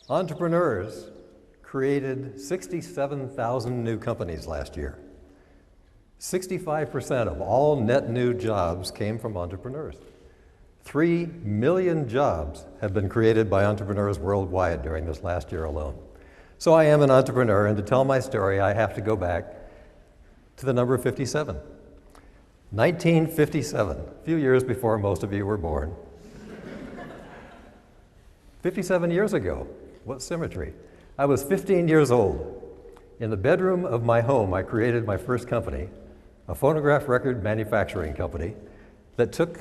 Entrepreneurs created 67,000 new companies last year. 65% of all net new jobs came from entrepreneurs. 3 million jobs have been created by entrepreneurs worldwide during this last year alone. So I am an entrepreneur, and to tell my story, I have to go back to the number 57. 1957, a few years before most of you were born. 57 years ago, what symmetry. I was 15 years old. In the bedroom of my home, I created my first company, a phonograph record manufacturing company that took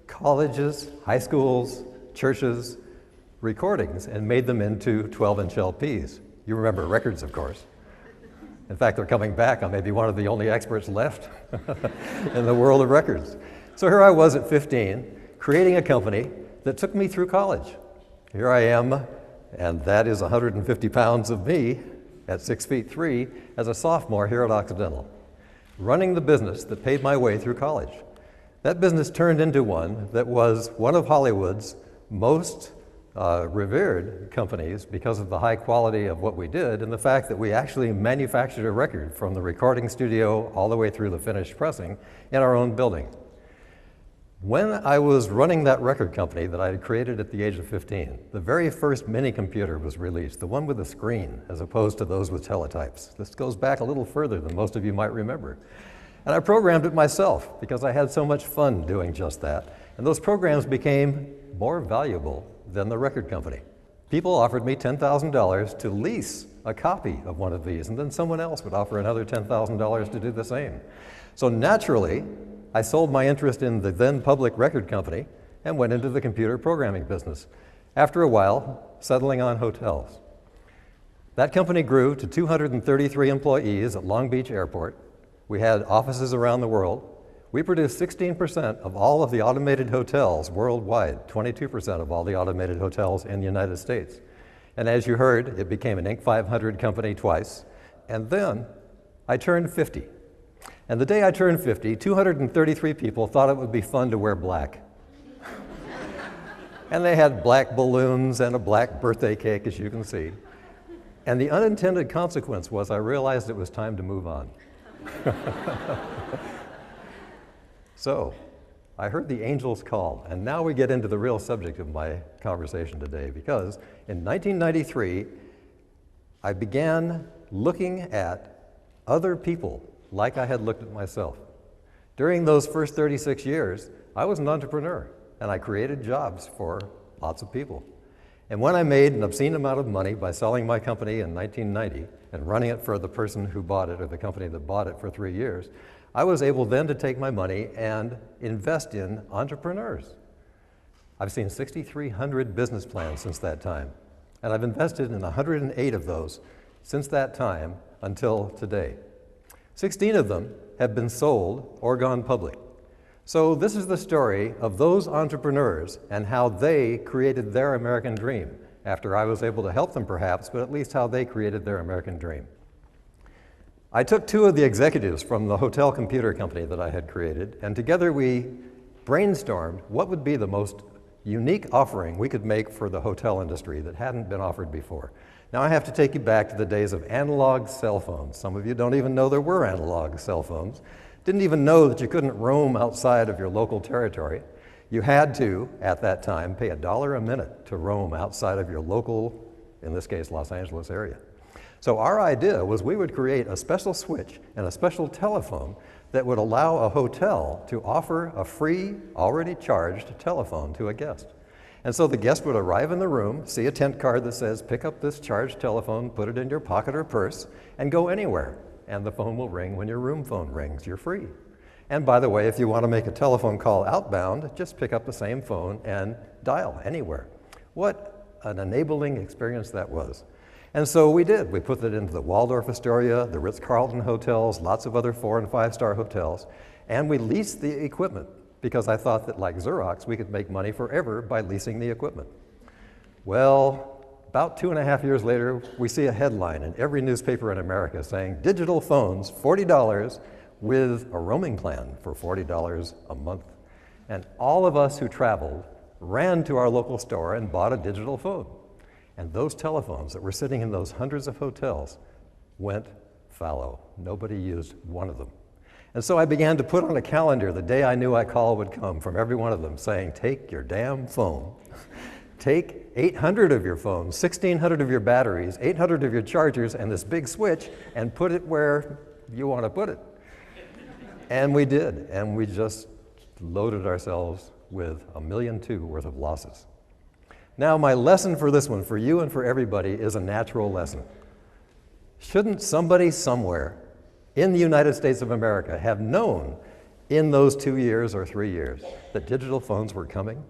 colleges, high schools, churches, recordings and made them into 12-inch LPs. You remember records, of course. In fact, they're coming back. I may be one of the only experts left in the world of records. So here I was at 15, creating a company that took me through college. Here I am, and that is 150 pounds of me at 6'3" as a sophomore here at Occidental, running the business that paid my way through college. That business turned into one that was one of Hollywood's most revered companies because of the high quality of what we did and the fact that we actually manufactured a record from the recording studio all the way through the finished pressing in our own building. When I was running that record company that I had created at the age of 15, the very first mini computer was released, the one with a screen as opposed to those with teletypes. This goes back a little further than most of you might remember. And I programmed it myself because I had so much fun doing just that. And those programs became more valuable than the record company. People offered me $10,000 to lease a copy of one of these, and then someone else would offer another $10,000 to do the same. So naturally, I sold my interest in the then public record company and went into the computer programming business. After a while, settling on hotels. That company grew to 233 employees at Long Beach Airport. We had offices around the world. We produced 16% of all of the automated hotels worldwide, 22% of all the automated hotels in the United States. And as you heard, it became an Inc. 500 company twice. And then I turned 50. And the day I turned 50, 233 people thought it would be fun to wear black. And they had black balloons and a black birthday cake, as you can see. And the unintended consequence was I realized it was time to move on. So, I heard the angels call, and now we get into the real subject of my conversation today, because in 1993, I began looking at other people like I had looked at myself. During those first 36 years, I was an entrepreneur, and I created jobs for lots of people. And when I made an obscene amount of money by selling my company in 1990 and running it for the person who bought it, or the company that bought it, for 3 years, I was able then to take my money and invest in entrepreneurs. I've seen 6,300 business plans since that time, and I've invested in 108 of those since that time until today. 16 of them have been sold or gone public. So this is the story of those entrepreneurs and how they created their American dream, after I was able to help them perhaps, but at least how they created their American dream. I took 2 of the executives from the hotel computer company that I had created, and together we brainstormed what would be the most unique offering we could make for the hotel industry that hadn't been offered before. Now I have to take you back to the days of analog cell phones. Some of you don't even know there were analog cell phones. Didn't even know that you couldn't roam outside of your local territory. You had to, at that time, pay $1 a minute to roam outside of your local, in this case, Los Angeles area. So our idea was we would create a special switch and a special telephone that would allow a hotel to offer a free, already charged telephone to a guest. And so the guest would arrive in the room, see a tent card that says, pick up this charged telephone, put it in your pocket or purse, and go anywhere. And the phone will ring when your room phone rings. You're free. And by the way, if you want to make a telephone call outbound, just pick up the same phone and dial anywhere. What an enabling experience that was. And so we did. We put it into the Waldorf Astoria, the Ritz-Carlton hotels, lots of other 4- and 5-star hotels, and we leased the equipment because I thought that, like Xerox, we could make money forever by leasing the equipment. Well, about 2.5 years later, we see a headline in every newspaper in America saying, digital phones, $40 with a roaming plan for $40 a month. And all of us who traveled ran to our local store and bought a digital phone. And those telephones that were sitting in those hundreds of hotels went fallow. Nobody used one of them. And so I began to put on a calendar the day I knew a call would come from every one of them saying, take your damn phone. Take 800 of your phones, 1,600 of your batteries, 800 of your chargers, and this big switch, and put it where you want to put it. And we did, and we just loaded ourselves with $1.2 million worth of losses. Now, my lesson for this one, for you and for everybody, is a natural lesson. Shouldn't somebody somewhere in the United States of America have known in those 2 years or 3 years that digital phones were coming?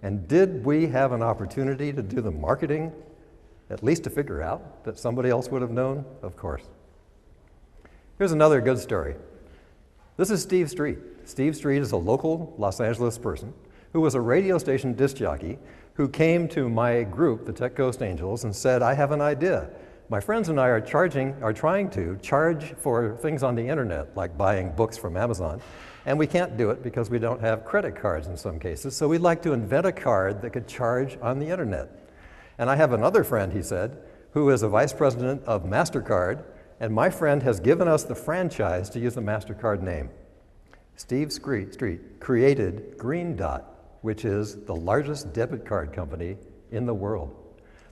And did we have an opportunity to do the marketing, at least to figure out that somebody else would have known? Of course. Here's another good story. This is Steve Street. Steve Street is a local Los Angeles person who was a radio station disc jockey who came to my group, the Tech Coast Angels, and said, I have an idea. My friends and I are trying to charge for things on the internet, like buying books from Amazon, and we can't do it because we don't have credit cards in some cases, so we'd like to invent a card that could charge on the internet. And I have another friend, he said, who is a vice president of MasterCard, and my friend has given us the franchise to use the MasterCard name. Steve Street created Green Dot, which is the largest debit card company in the world.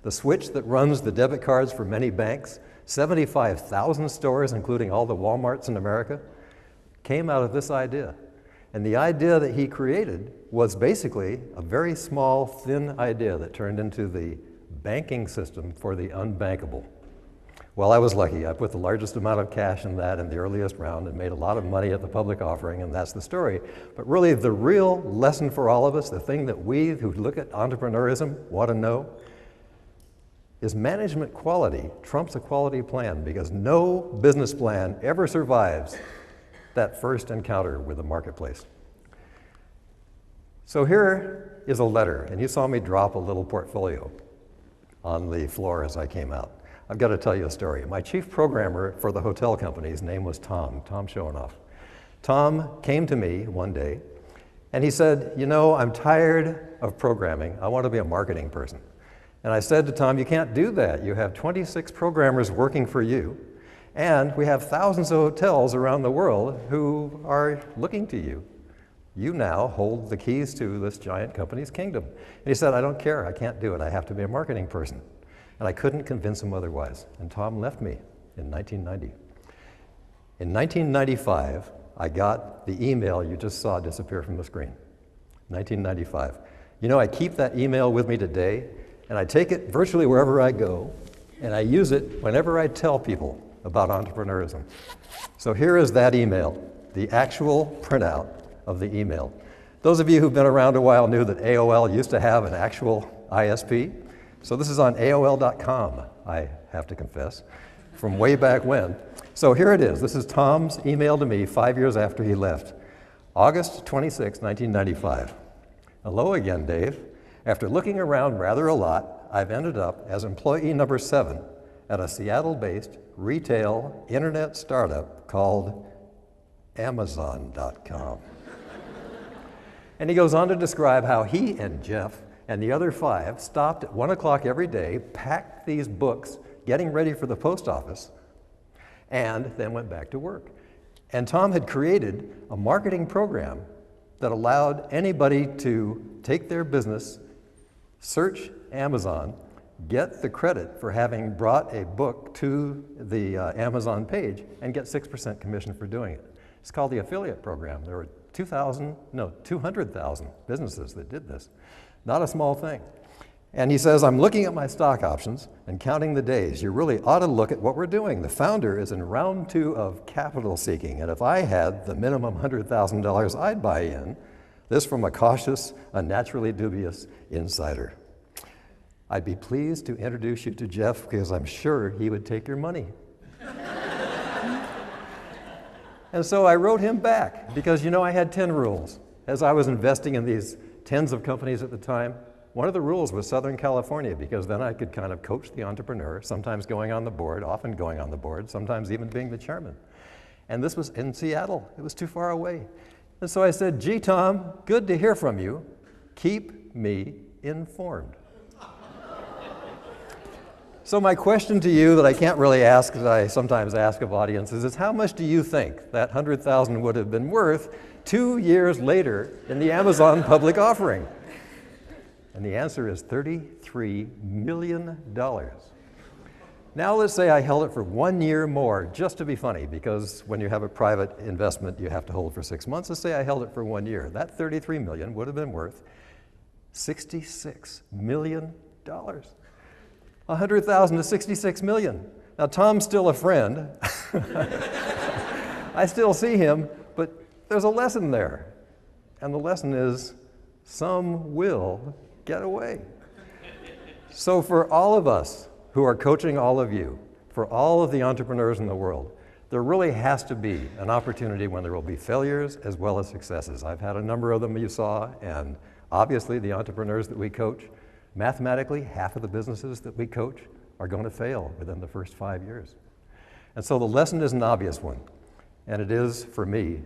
The switch that runs the debit cards for many banks, 75,000 stores, including all the Walmarts in America, came out of this idea. And the idea that he created was basically a very small, thin idea that turned into the banking system for the unbankable. Well, I was lucky. I put the largest amount of cash in that in the earliest round and made a lot of money at the public offering, and that's the story. But really, the real lesson for all of us, the thing that we who look at entrepreneurism want to know, is management quality trumps a quality plan, because no business plan ever survives that first encounter with the marketplace. So here is a letter, and you saw me drop a little portfolio on the floor as I came out. I've got to tell you a story. My chief programmer for the hotel company, his name was Tom Schoenoff. Tom came to me one day, and he said, you know, I'm tired of programming. I want to be a marketing person. And I said to Tom, you can't do that. You have 26 programmers working for you, and we have thousands of hotels around the world who are looking to you. You now hold the keys to this giant company's kingdom. And he said, I don't care. I can't do it. I have to be a marketing person. And I couldn't convince him otherwise. And Tom left me in 1990. In 1995, I got the email you just saw disappear from the screen. 1995. You know, I keep that email with me today, and I take it virtually wherever I go, and I use it whenever I tell people about entrepreneurism. So here is that email, the actual printout of the email. Those of you who've been around a while knew that AOL used to have an actual ISP. So this is on AOL.com, I have to confess, from way back when. So here it is. This is Tom's email to me 5 years after he left. August 26, 1995. Hello again, Dave. After looking around rather a lot, I've ended up as employee number 7 at a Seattle-based retail internet startup called Amazon.com. And he goes on to describe how he and Jeff and the other 5 stopped at 1 o'clock every day, packed these books, getting ready for the post office, and then went back to work. And Tom had created a marketing program that allowed anybody to take their business, search Amazon, get the credit for having brought a book to the Amazon page, and get 6% commission for doing it. It's called the affiliate program. There were 200,000 businesses that did this. Not a small thing. And he says, I'm looking at my stock options and counting the days. You really ought to look at what we're doing. The founder is in round 2 of capital seeking, and if I had the minimum $100,000, I'd buy in. This from a cautious, unnaturally dubious insider. I'd be pleased to introduce you to Jeff because I'm sure he would take your money. And so I wrote him back because, you know, I had 10 rules. As I was investing in these tens of companies at the time, one of the rules was Southern California, because then I could kind of coach the entrepreneur, sometimes going on the board, often going on the board, sometimes even being the chairman. And this was in Seattle. It was too far away. And so I said, gee, Tom, good to hear from you. Keep me informed. So my question to you that I can't really ask, as I sometimes ask of audiences, is how much do you think that 100,000 would have been worth 2 years later in the Amazon public offering? And the answer is $33 million. Now let's say I held it for 1 year more, just to be funny, because when you have a private investment, you have to hold for 6 months. Let's say I held it for 1 year. That $33 million would have been worth $66 million. 100,000 to 66 million. Now Tom's still a friend. I still see him, but there's a lesson there. And the lesson is, some will get away. So for all of us who are coaching all of you, for all of the entrepreneurs in the world, there really has to be an opportunity when there will be failures as well as successes. I've had a number of them you saw, and obviously the entrepreneurs that we coach, mathematically, half of the businesses that we coach are going to fail within the first 5 years. And so the lesson is an obvious one, and it is, for me,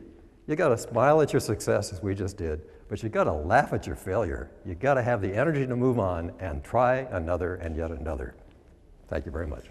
you got to smile at your success as we just did, but you got to laugh at your failure. You got to have the energy to move on and try another and yet another. Thank you very much.